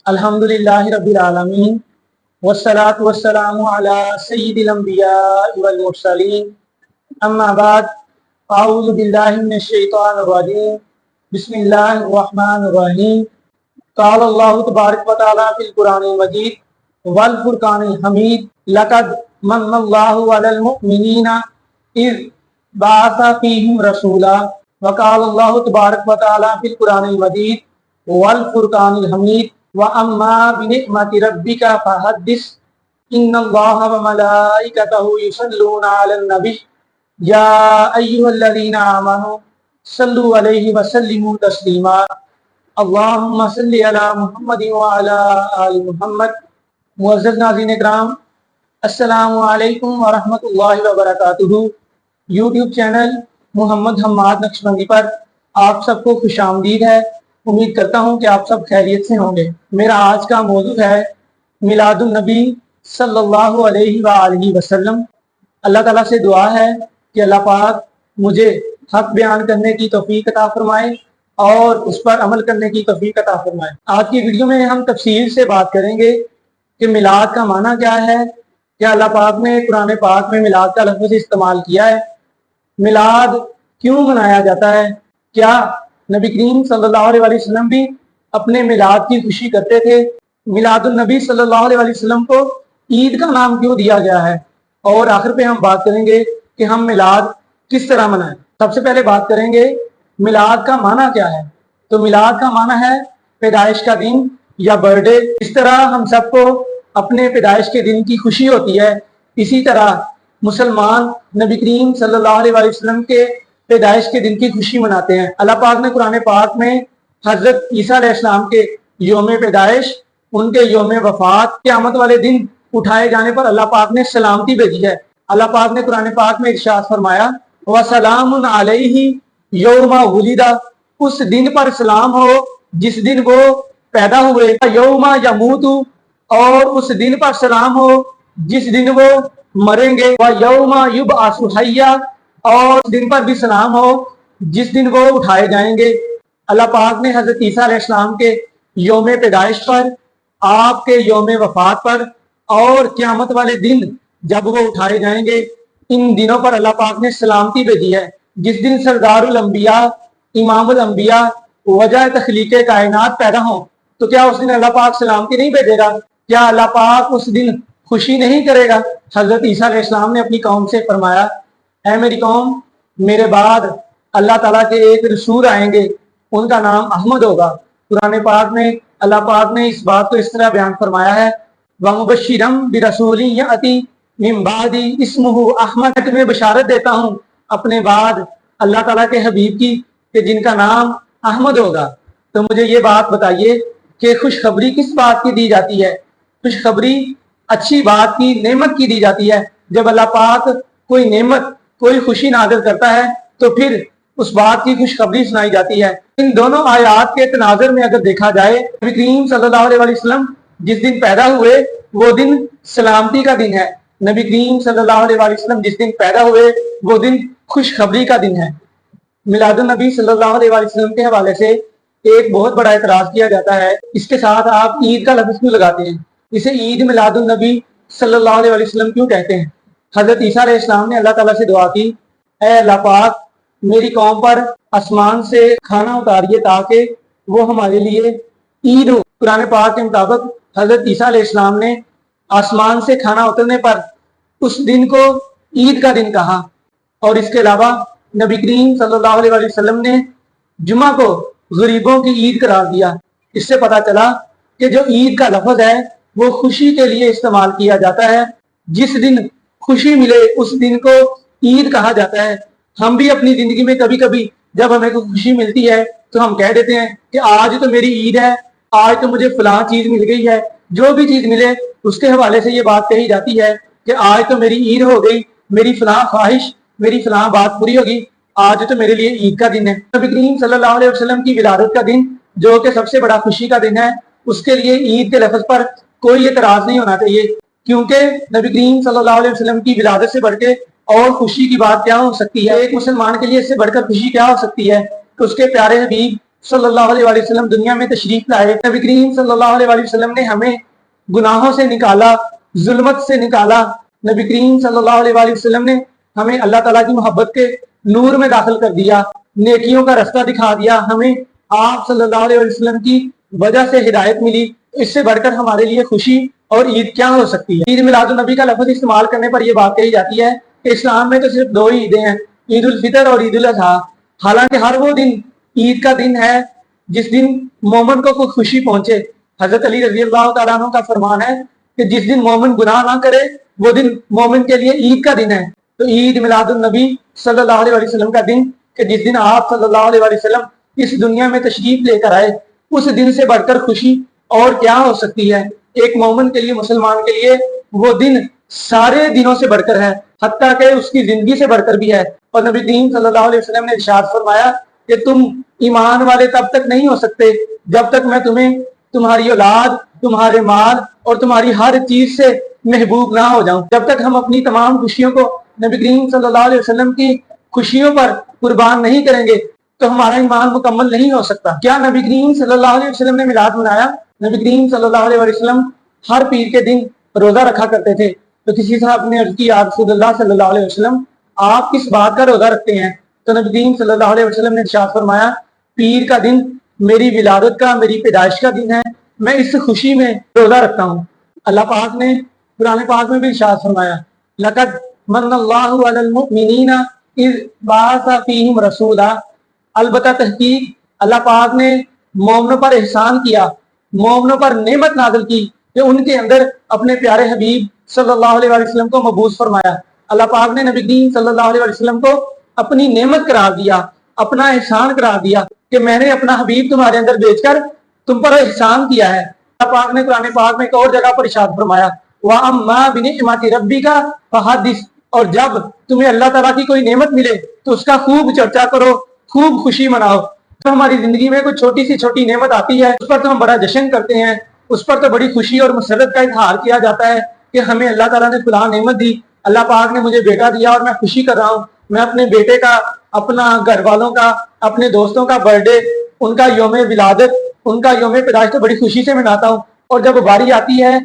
الحمدللہ رب العالمین والصلاة والسلام علی سید الانبیاء والمرسلین اما بعد اعوذ باللہ من الشیطان الرجیم بسم اللہ الرحمن الرحیم قال اللہ تبارک و تعالی فی القرآن المجید والفرقان الحمید لقد من اللہ علی المؤمنین اذ بعث فیہم رسولا وقال اللہ تبارک و تعالی فی القرآن المجید والفرقان الحمید وَأَمَّا بِنِعْمَةِ رَبِّكَ فَحَدِّثْ إِنَّ اللَّهَ وَمَلَائِكَتَهُ يُصَلُّونَ عَلَى النَّبِيِّ يَا أَيُّهَا الَّذِينَ آمَنُوا صَلُّوا عَلَيْهِ وَسَلِّمُوا تَسْلِيمًا اللهم صل على محمد وعلى آل محمد۔ معزز ناظرین اکرام، السلام علیکم ورحمۃ اللہ وبرکاتہ۔ یوٹیوب چینل محمد حماد نقشبندی پر آپ سب کو خوش آمدید ہے۔ امید کرتا ہوں کہ آپ سب خیریت سے ہوں گے۔ میرا آج کا موضوع ہے میلاد النبی صلی اللہ علیہ وآلہ وسلم۔ اللہ تعالیٰ سے دعا ہے کہ اللہ پاک مجھے حق بیان کرنے کی توفیق عطا فرمائے اور اس پر عمل کرنے کی توفیق عطا فرمائے۔ آج کی ویڈیو میں ہم تفصیل سے بات کریں گے کہ میلاد کا معنی کیا ہے، کیا اللہ پاک نے قرآن پاک میں میلاد کا لفظ استعمال کیا ہے، میلاد کیوں منایا جاتا ہے، کیا نبی کریم صلی اللہ علیہ وسلم بھی اپنے میلاد کی خوشی کرتے تھے، میلاد النبی صلی اللہ علیہ وسلم کو عید کا نام کیوں دیا گیا ہے، اور آخر پہ ہم بات کریں گے کہ ہم میلاد کس طرح منائیں۔ سب سے پہلے بات کریں گے میلاد کا معنی کیا ہے۔ تو میلاد کا معنی ہے پیدائش کا دن یا برتھ ڈے۔ اس طرح ہم سب کو اپنے پیدائش کے دن کی خوشی ہوتی ہے، اسی طرح مسلمان نبی کریم صلی اللہ علیہ وسلم کے پیدائش کے دن کی خوشی مناتے ہیں۔ اللہ پاک نے قرآن پاک میں حضرت عیسیٰ علیہ السلام کے یوم پیدائش، ان کے یوم وفات، قیامت والے دن اٹھائے جانے پر اللہ پاک نے سلامتی بھیجی ہے۔ اللہ پاک نے قرآن پاک میں ارشاد فرمایا وَسَلَامٌ عَلَيْهِ يَوْمَ وُلِدَ، اس دن پر سلام ہو جس دن وہ پیدا ہوئے، یوم یموت، اور اس دن پر سلام ہو جس دن وہ مریں گے، وَيَوْمَ يُبْعَثُ حَيًّا، اور اس دن پر بھی سلام ہو جس دن وہ اٹھائے جائیں گے۔ اللہ پاک نے حضرت عیسیٰ علیہ السلام کے یوم پیدائش پر، آپ کے یوم وفات پر اور قیامت والے دن جب وہ اٹھائے جائیں گے، ان دنوں پر اللہ پاک نے سلامتی بھیجی ہے۔ جس دن سردار الانبیاء، امام الانبیاء، وجہ تخلیق کائنات پیدا ہوں، تو کیا اس دن اللہ پاک سلامتی نہیں بھیجے گا؟ کیا اللہ پاک اس دن خوشی نہیں کرے گا؟ حضرت عیسیٰ علیہ السلام نے اپنی قوم سے فرمایا اے میری قوم، میرے بعد اللہ تعالیٰ کے ایک رسول آئیں گے، ان کا نام احمد ہوگا۔ قرآن پاک میں اللہ پاک نے اس بات کو اس طرح بیان فرمایا ہے وَمُبَشِّرًا بِرَسُولٍ يَأْتِي مِن بَعْدِي اسْمُهُ احمد، میں بشارت دیتا ہوں اپنے بعد اللہ تعالیٰ کے حبیب کی کہ جن کا نام احمد ہوگا۔ تو مجھے یہ بات بتائیے کہ خوشخبری کس بات کی دی جاتی ہے؟ خوشخبری اچھی بات کی، نعمت کی دی جاتی ہے۔ جب اللہ پاک کوئی نعمت، کوئی خوشی نازل کرتا ہے تو پھر اس بات کی خوشخبری سنائی جاتی ہے۔ ان دونوں آیات کے تناظر میں اگر دیکھا جائے، نبی کریم صلی اللہ علیہ وسلم جس دن پیدا ہوئے وہ دن سلامتی کا دن ہے، نبی کریم صلی اللہ علیہ وسلم جس دن پیدا ہوئے وہ دن خوشخبری کا دن ہے۔ میلاد النبی صلی اللہ علیہ وسلم کے حوالے سے ایک بہت بڑا اعتراض کیا جاتا ہے، اس کے ساتھ آپ عید کا لفظ کیوں لگاتے ہیں؟ اسے عید میلاد النبی صلی اللہ علیہ وسلم کیوں کہتے ہیں؟ حضرت عیسیٰ علیہ السلام نے اللہ تعالیٰ سے دعا کی اے اللہ پاک، میری قوم پر آسمان سے کھانا اتاریے تاکہ وہ ہمارے لیے عید ہو۔ قرآن پاک کے مطابق حضرت عیسیٰ علیہ السلام نے آسمان سے کھانا اترنے پر اس دن کو عید کا دن کہا، اور اس کے علاوہ نبی کریم صلی اللہ علیہ وسلم نے جمعہ کو غریبوں کی عید قرار دیا۔ اس سے پتہ چلا کہ جو عید کا لفظ ہے وہ خوشی کے لیے استعمال کیا جاتا ہے، جس دن خوشی ملے اس دن کو عید کہا جاتا ہے۔ ہم بھی اپنی زندگی میں کبھی کبھی جب ہمیں کوئی خوشی ملتی ہے تو ہم کہہ دیتے ہیں کہ آج تو میری عید ہے، آج تو مجھے فلاں چیز مل گئی ہے۔ جو بھی چیز ملے اس کے حوالے سے یہ بات کہی جاتی ہے کہ آج تو میری عید ہو گئی، میری فلاں خواہش، میری فلاں بات پوری ہوگی، آج تو میرے لیے عید کا دن ہے۔ نبی کریم صلی اللہ علیہ وسلم کی ولادت کا دن جو کہ سب سے بڑا خوشی کا دن ہے، اس کے لیے عید کے لفظ پر کوئی اعتراض نہیں ہونا چاہیے، کیونکہ نبی کریم صلی اللہ علیہ وسلم کی ولادت سے بڑھ کے اور خوشی کی بات کیا ہو سکتی ہے؟ ایک مسلمان کے لیے اس سے بڑھ کر خوشی کیا ہو سکتی ہے کہ اس کے پیارے حبیب صلی اللہ علیہ وآلہ وسلم دنیا میں تشریف لائے، نبی کریم صلی اللہ علیہ وآلہ وسلم نے ہمیں گناہوں سے نکالا، ظلمت سے نکالا، نبی کریم صلی اللہ علیہ وآلہ وسلم نے ہمیں اللہ تعالیٰ کی محبت کے نور میں داخل کر دیا، نیکیوں کا رستہ دکھا دیا، ہمیں آپ صلی اللہ علیہ وسلم کی وجہ سے ہدایت ملی۔ اس سے بڑھ کر ہمارے لیے خوشی اور عید کیا ہو سکتی ہے؟ عید میلاد النبی کا لفظ استعمال کرنے پر یہ بات کہی جاتی ہے کہ اسلام میں تو صرف دو ہی عیدیں ہیں، عید الفطر اور عید الاضحیٰ۔ حالانکہ ہر وہ دن عید کا دن ہے جس دن مومن کو کوئی خوشی پہنچے۔ حضرت علی رضی اللہ تعالیٰ عنہ کا فرمان ہے کہ جس دن مومن گناہ نہ کرے وہ دن مومن کے لیے عید کا دن ہے۔ تو عید میلاد النبی صلی اللہ علیہ وسلم کا دن کہ جس دن آپ صلی اللہ علیہ وسلم اس دنیا میں تشریف لے کر آئے، اس دن سے بڑھ کر خوشی اور کیا ہو سکتی ہے؟ ایک مومن کے لیے، مسلمان کے لیے وہ دن سارے دنوں سے بڑھ کر ہے، حتیٰ کہ اس کی زندگی سے بڑھ کر بھی ہے۔ اور نبی کریم صلی اللہ علیہ وسلم نے ارشاد فرمایا کہ تم ایمان والے تب تک نہیں ہو سکتے جب تک میں تمہیں تمہاری اولاد، تمہارے مال اور تمہاری ہر چیز سے محبوب نہ ہو جاؤں۔ جب تک ہم اپنی تمام خوشیوں کو نبی کریم صلی اللہ علیہ وسلم کی خوشیوں پر قربان نہیں کریں گے تو ہمارا ایمان مکمل نہیں ہو سکتا۔ کیا نبی کریم صلی اللہ علیہ وسلم نے میلاد منایا؟ نبی کریم صلی اللہ علیہ وسلم ہر پیر کے دن روزہ رکھا کرتے تھے۔ تو کسی صاحب نے عرض کی یا رسول اللہ صلی اللہ علیہ وسلم آپ کس بات کا روزہ رکھتے ہیں؟ تو نبی کریم صلی اللہ علیہ وسلم نے ارشاد فرمایا پیر کا دن میری ولادت کا، میری پیدائش کا دن ہے، میں اس خوشی میں روزہ رکھتا ہوں۔ اللہ پاک نے قرآن پاک میں بھی ارشاد فرمایا لقد من اللہ علی المؤمنین اذ بعث فیہم رسولا، البتہ تحقیق اللہ پاک نے مومنوں پر احسان کیا، مومنوں پر نعمت نازل کی کہ ان کے اندر اپنے پیارے حبیب صلی اللہ علیہ وسلم کو مبعوث فرمایا۔ اللہ پاک نے نبی کریم صلی اللہ علیہ وسلم کو اپنی نعمت قرار دیا، اپنا احسان قرار دیا کہ میں نے اپنا حبیب تمہارے اندر بھیج کر تم پر احسان کیا ہے۔ اللہ پاک نے قرآن پاک میں ایک اور جگہ پر ارشاد فرمایا وَأَمَّا بِنِعْمَةِ رَبِّكَ فَحَدِّثْ، اور جب تمہیں اللہ تعالیٰ کی کوئی نعمت ملے تو اس کا خوب چرچا کرو، خوب خوشی مناؤ۔ تو ہماری زندگی میں کوئی چھوٹی سی چھوٹی نعمت آتی ہے اس پر تو ہم بڑا جشن کرتے ہیں، اس پر تو بڑی خوشی اور مسرت کا اظہار کیا جاتا ہے کہ ہمیں اللہ تعالیٰ نے فلاں نعمت دی، اللہ پاک نے مجھے بیٹا دیا اور میں خوشی کر رہا ہوں۔ میں اپنے بیٹے کا، اپنا گھر والوں کا، اپنے دوستوں کا برتھ ڈے، ان کا یوم ولادت، ان کا یوم پیدائش تو بڑی خوشی سے مناتا ہوں۔ اور جب باری آتی ہے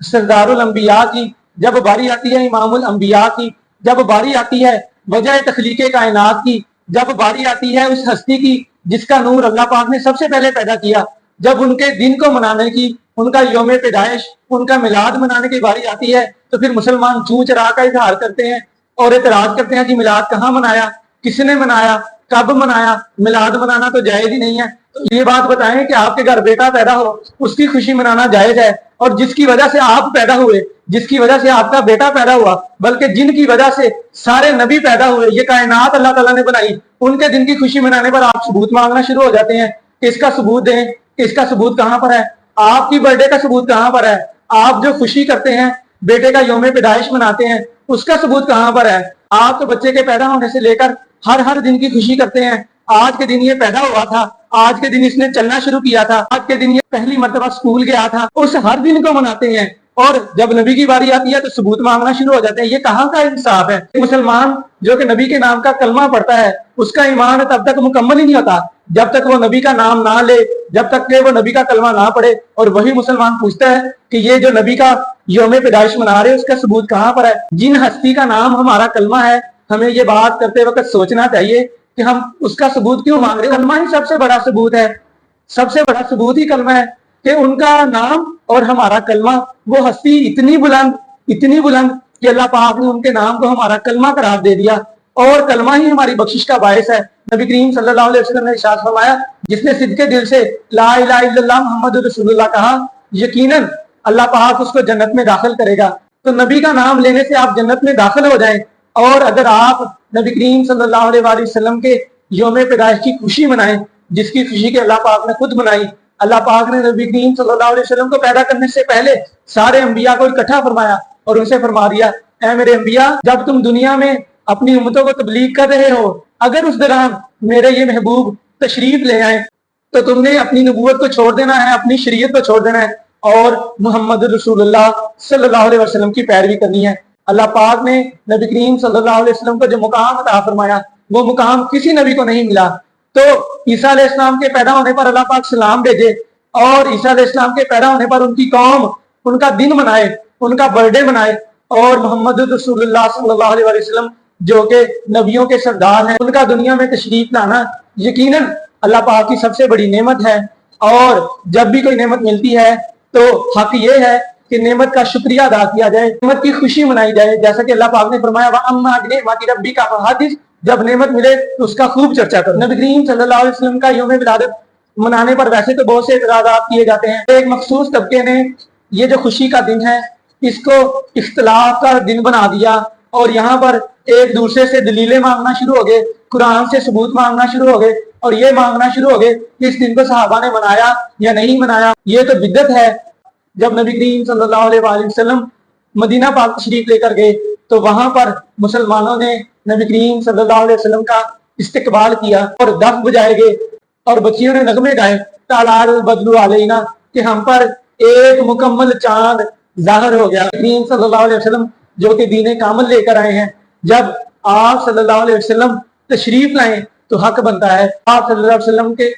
سردار الانبیاء کی، جب باری آتی ہے امام الانبیاء کی، جب باری آتی ہے وجہ تخلیق کائنات کی، جب باری آتی ہے اس ہستی کی جس کا نور اللہ پاک نے سب سے پہلے پیدا کیا، جب ان کے دن کو منانے کی، ان کا یوم پیدائش، ان کا میلاد منانے کی باری آتی ہے تو پھر مسلمان چوں چرا کا اظہار کرتے ہیں اور اعتراض کرتے ہیں کہ میلاد کہاں منایا، کس نے منایا، کب منایا؟ میلاد منانا تو جائز ہی نہیں ہے۔ تو یہ بات بتائیں کہ آپ کے گھر بیٹا پیدا ہو اس کی خوشی منانا جائز ہے، اور جس کی وجہ سے آپ پیدا ہوئے، جس کی وجہ سے آپ کا بیٹا پیدا ہوا، بلکہ جن کی وجہ سے سارے نبی پیدا ہوئے، یہ کائنات اللہ تعالیٰ نے بنائی، ان کے دن کی خوشی منانے پر آپ ثبوت مانگنا شروع ہو جاتے ہیں کہ اس کا ثبوت دیں، کہ اس کا ثبوت کہاں پر ہے؟ آپ کی برتھ ڈے کا ثبوت کہاں پر ہے؟ آپ جو خوشی کرتے ہیں، بیٹے کا یوم پیدائش مناتے ہیں، اس کا ثبوت کہاں پر ہے؟ آپ تو بچے کے پیدا ہونے سے لے کر ہر دن کی خوشی کرتے ہیں، آج کے دن یہ پیدا ہوا تھا، آج کے دن اس نے چلنا شروع کیا تھا، آج کے دن یہ پہلی مرتبہ اسکول گیا تھا، اس ہر دن کو مناتے ہیں۔ اور جب نبی کی باری آتی ہے تو ثبوت مانگنا شروع ہو جاتے ہیں۔ یہ کہاں کا انصاف ہے؟ مسلمان جو کہ نبی کے نام کا کلمہ پڑھتا ہے اس کا ایمان تب تک مکمل ہی نہیں ہوتا جب تک وہ نبی کا نام نہ لے، جب تک کہ وہ نبی کا کلمہ نہ پڑھے۔ اور وہی مسلمان پوچھتا ہے کہ یہ جو نبی کا یوم پیدائش منا رہے اس کا ثبوت کہاں پر ہے؟ جن ہستی کا نام ہمارا کلمہ ہے، ہمیں یہ بات کرتے وقت سوچنا چاہیے کہ ہم اس کا ثبوت کیوں مانگ رہے ہیں؟ کلمہ ہی سب سے بڑا ثبوت ہے، سب سے بڑا ثبوت ہی کلمہ ہے کہ ان کا نام اور ہمارا کلمہ، وہ ہستی اتنی بلند کہ اللہ پاک نے ان کے نام کو ہمارا کلمہ قرار دے دیا، اور کلمہ ہی ہماری بخشش کا باعث ہے۔ نبی کریم صلی اللہ علیہ وسلم نے ارشاد فرمایا جس نے صدق دل سے لا الہ الا اللہ محمد رسول اللہ کہا، یقیناً اللہ پاک اس کو جنت میں داخل کرے گا۔ تو نبی کا نام لینے سے آپ جنت میں داخل ہو جائیں، اور اگر آپ نبی کریم صلی اللہ علیہ وسلم کے یوم پیدائش کی خوشی منائیں، جس کی خوشی کے اللہ پاک نے خود منائی۔ اللہ پاک نے نبی کریم صلی اللہ علیہ وسلم کو پیدا کرنے سے پہلے سارے انبیاء کو اکٹھا فرمایا اور ان سے فرما دیا اے میرے انبیاء، جب تم دنیا میں اپنی امتوں کو تبلیغ کر رہے ہو، اگر اس دوران میرے یہ محبوب تشریف لے آئیں تو تم نے اپنی نبوت کو چھوڑ دینا ہے، اپنی شریعت کو چھوڑ دینا ہے اور محمد رسول اللہ صلی اللہ علیہ وسلم کی پیروی کرنی ہے۔ اللہ پاک نے نبی کریم صلی اللہ علیہ وسلم کو جو مقام عطا فرمایا وہ مقام کسی نبی کو نہیں ملا۔ تو عیسیٰ علیہ السلام کے پیدا ہونے پر اللہ پاک سلام بھیجے اور عیسیٰ علیہ السلام کے پیدا ہونے پر ان کی قوم ان کا دن منائے، ان کا برتھ ڈے منائے، اور محمد رسول اللہ صلی اللہ علیہ وسلم جو کہ نبیوں کے سردار ہیں ان کا دنیا میں تشریف لانا یقیناً اللہ پاک کی سب سے بڑی نعمت ہے۔ اور جب بھی کوئی نعمت ملتی ہے تو حق یہ ہے کہ نعمت کا شکریہ ادا کیا جائے، نعمت کی خوشی منائی جائے، جیسا کہ اللہ پاک نے فرمایا وَأَمَّا بِنِعْمَةِ رَبِّكَ فَحَدِّثْ، جب نعمت ملے تو اس کا خوب چرچا کرو۔ نبی کریم صلی اللہ علیہ وسلم کا یوم ولادت منانے پر ویسے تو بہت سے اعتراضات کیے جاتے ہیں، ایک مخصوص طبقے نے یہ جو خوشی کا دن ہے اس کو اختلاف کا دن بنا دیا اور یہاں پر ایک دوسرے سے دلیلیں مانگنا شروع ہو گئے، قرآن سے ثبوت مانگنا شروع ہو گئے اور یہ مانگنا شروع ہو گئے کہ اس دن کو صحابہ نے منایا یا نہیں منایا، یہ تو بدعت ہے۔ جب نبی کریم صلی اللہ علیہ وآلہ وسلم مدینہ پاک تشریف لے کر گئے تو وہاں پر مسلمانوں نے نبی کریم صلی اللہ علیہ وسلم کا استقبال کیا اور دف بجائے گئے اور بچیوں نے نغمے گائے تالار البدر علینا کہ ہم پر ایک مکمل چاند ظاہر ہو گیا۔ نبی کریم صلی اللہ علیہ وسلم جو کہ دین کامل لے کر آئے ہیں، جب آپ صلی اللہ علیہ وسلم تشریف لائیں تو حق بنتا ہے آپ صلی اللہ علیہ وسلم کے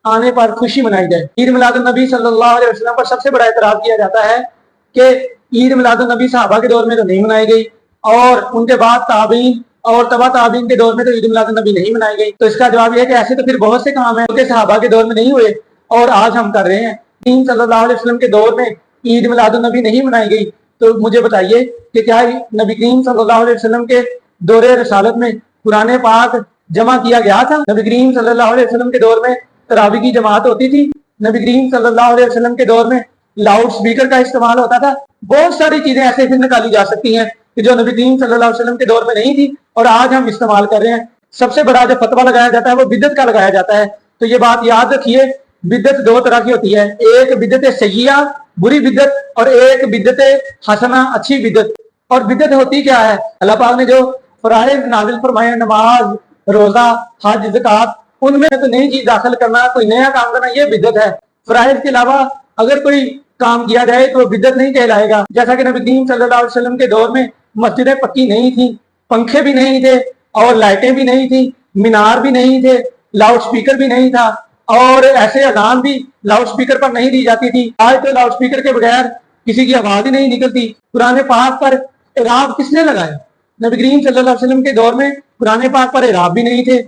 آنے پر خوشی منائی جائے۔ عید میلاد النبی صلی اللہ علیہ وسلم پر سب سے بڑا اعتراض کیا جاتا ہے کہ عید میلاد النبی صحابہ کے دور میں تو نہیں منائی گئی اور ان کے بعد تابعین اور تبع تابعین کے دور میں تو عید میلاد النبی نہیں منائی گئی۔ تو اس کا جواب یہ ہے کہ ایسے تو پھر بہت سے کام ہیں جو کہ صحابہ کے دور میں نہیں ہوئے اور آج ہم کر رہے ہیں۔ نبی صلی اللہ علیہ وسلم کے دور میں عید میلاد النبی نہیں منائی گئی تو مجھے بتائیے کہ کیا نبی کریم صلی اللہ علیہ وسلم کے دور رسالت میں قرآن پاک جمع کیا گیا تھا؟ نبی کریم صلی اللہ علیہ وسلم کے دور میں تراویح کی جماعت ہوتی تھی؟ نبی کریم صلی اللہ علیہ وسلم کے دور میں لاؤڈ سپیکر کا استعمال ہوتا تھا؟ بہت ساری چیزیں ایسے پھر نکالی جا سکتی ہیں کہ جو نبی کریم صلی اللہ علیہ وسلم کے دور میں نہیں تھی اور آج ہم استعمال کر رہے ہیں۔ سب سے بڑا جو فتویٰ لگایا جاتا ہے وہ بدعت کا لگایا جاتا ہے۔ تو یہ بات یاد رکھیے، بدعت دو طرح کی ہوتی ہے، ایک بدعت سیئہ بری بدعت اور ایک بدعت حسنہ اچھی بدعت۔ اور بدعت ہوتی کیا ہے؟ اللہ پاک نے جو فرائض نازل فرمائے، نماز، روزہ، حج، زکات، ان میں تو نئی چیز داخل کرنا، کوئی نیا کام کرنا، یہ بدعت ہے۔ فرائض کے علاوہ اگر کوئی کام کیا جائے تو بدعت نہیں کہلائے گا۔ جیسا کہ نبی کریم صلی اللہ علیہ وسلم کے دور میں مسجدیں پکی نہیں تھیں، پنکھے بھی نہیں تھے اور لائٹیں بھی نہیں تھیں، مینار بھی نہیں تھے، لاؤڈ سپیکر بھی نہیں تھا اور ایسے اذان بھی لاؤڈ سپیکر پر نہیں دی جاتی تھی۔ آج تو لاؤڈ سپیکر کے بغیر کسی کی آواز ہی نہیں نکلتی۔ قرآن پاک پر اعراب کس نے لگایا؟ نبی کریم صلی اللہ علیہ وسلم کے دور میں قرآن پاک پر اعراب بھی نہیں تھے،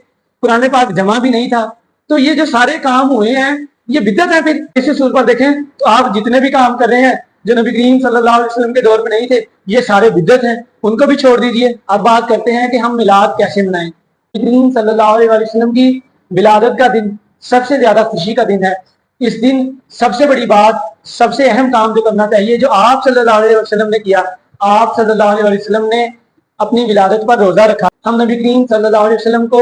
قرآن پاک جمع بھی نہیں تھا۔ تو یہ جو سارے کام ہوئے ہیں یہ بدعت ہے۔ پھر اس اصول پر دیکھیں تو آپ جتنے بھی کام کر رہے ہیں جو نبی کریم صلی اللہ علیہ وسلم کے دور میں نہیں تھے یہ سارے بدعت ہیں، ان کو بھی چھوڑ دیجئے۔ اب بات کرتے ہیں کہ ہم میلاد کیسے منائیں۔ نبی کریم صلی اللہ علیہ وسلم کی ولادت کا دن سب سے زیادہ خوشی کا دن ہے۔ اس دن سب سے بڑی بات، سب سے اہم کام جو کرنا چاہیے جو آپ صلی اللہ علیہ وسلم نے کیا، آپ صلی اللہ علیہ وسلم نے اپنی ولادت پر روزہ رکھا۔ ہم نبی کریم صلی اللہ علیہ وسلم کو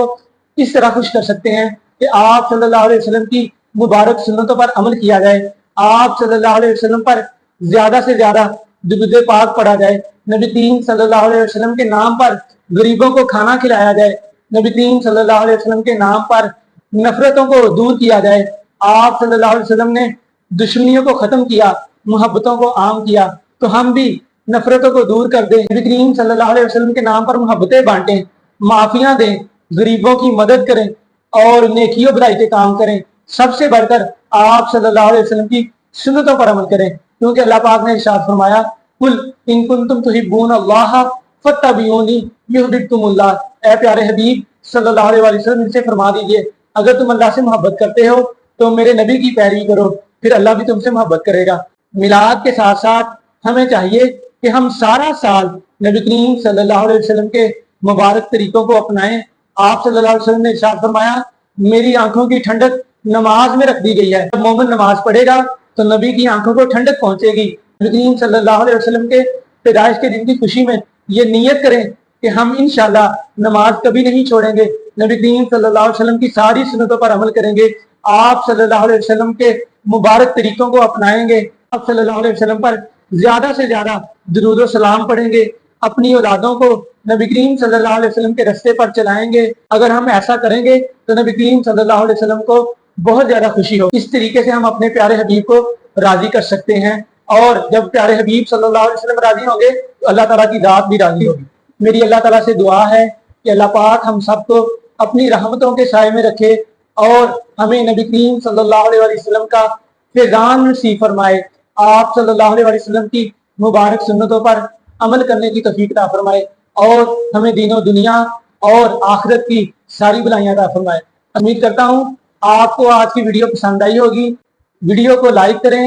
اس طرح خوش کر سکتے ہیں کہ آپ صلی اللہ علیہ وسلم کی مبارک سنتوں پر عمل کیا جائے، آپ صلی اللہ علیہ وسلم پر زیادہ سے زیادہ درود پاک پڑھا جائے، نبی کریم صلی اللہ علیہ وسلم کے نام پر غریبوں کو کھانا کھلایا جائے، نبی کریم صلی اللہ علیہ وسلم کے نام پر نفرتوں کو دور کیا جائے۔ آپ صلی اللہ علیہ وسلم نے دشمنیوں کو ختم کیا، محبتوں کو عام کیا، تو ہم بھی نفرتوں کو دور کر دیں، نبی کریم صلی اللہ علیہ وسلم کے نام پر محبتیں بانٹیں، معافیاں دیں، غریبوں کی مدد کریں اور نیکیوں برائی کے کام کریں۔ سب سے بڑھ کر آپ صلی اللہ علیہ وسلم کی سنتوں پر عمل کریں، کیونکہ اللہ پاک نے ارشاد فرمایا قل ان کنتم تحبون اللہ فاتبعونی یحببکم اللہ۔ اے پیارے حبیب صلی اللہ علیہ وسلم ان سے فرما دیجئے اگر تم اللہ سے محبت کرتے ہو تو میرے نبی کی پیروی کرو، پھر اللہ بھی تم سے محبت کرے گا۔ میلاد کے ساتھ ساتھ ہمیں چاہیے کہ ہم سارا سال نبی کریم صلی اللہ علیہ وسلم کے مبارک طریقوں کو اپنائیں۔ آپ صلی اللہ علیہ وسلم نے ارشاد فرمایا میری آنکھوں کی ٹھنڈک نماز میں رکھ دی گئی ہے، جب مومن نماز پڑھے گا تو نبی کی آنکھوں کو ٹھنڈک پہنچے گی۔ نبی کریم صلی اللہ علیہ وسلم کے پیدائش کے دن کی خوشی میں یہ نیت کریں کہ ہم انشاءاللہ نماز کبھی نہیں چھوڑیں گے، نبی کریم صلی اللہ علیہ وسلم کی ساری سنتوں پر عمل کریں گے، آپ صلی اللہ علیہ وسلم کے مبارک طریقوں کو اپنائیں گے، آپ صلی اللہ علیہ وسلم پر زیادہ سے زیادہ درود و سلام پڑھیں گے، اپنی اولادوں کو نبی کریم صلی اللہ علیہ وسلم کے رستے پر چلائیں گے۔ اگر ہم ایسا کریں گے تو نبی کریم صلی اللہ علیہ وسلم کو بہت زیادہ خوشی ہو۔ اس طریقے سے ہم اپنے پیارے حبیب کو راضی کر سکتے ہیں، اور جب پیارے حبیب صلی اللہ علیہ وسلم راضی ہوں گے تو اللہ تعالیٰ کی ذات بھی راضی ہوگی۔ میری اللہ تعالیٰ سے دعا ہے کہ اللہ پاک ہم سب کو اپنی رحمتوں کے سائے میں رکھے اور ہمیں نبی کریم صلی اللہ علیہ وسلم کا فیضان نصیب فرمائے، آپ صلی اللہ علیہ وسلم کی مبارک سنتوں پر عمل کرنے کی توفیق عطا فرمائے، اور ہمیں دین و دنیا اور آخرت کی ساری بلائیاں عطا فرمائے۔ امید کرتا ہوں آپ کو آج کی ویڈیو پسند آئی ہوگی۔ ویڈیو کو لائک کریں،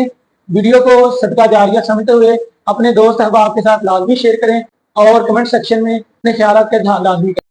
ویڈیو کو صدقہ جاریہ سمجھتے ہوئے اپنے دوست احباب کے ساتھ لازمی شیئر کریں، اور کمنٹ سیکشن میں اپنے خیالات کا اظہار لازمی کریں۔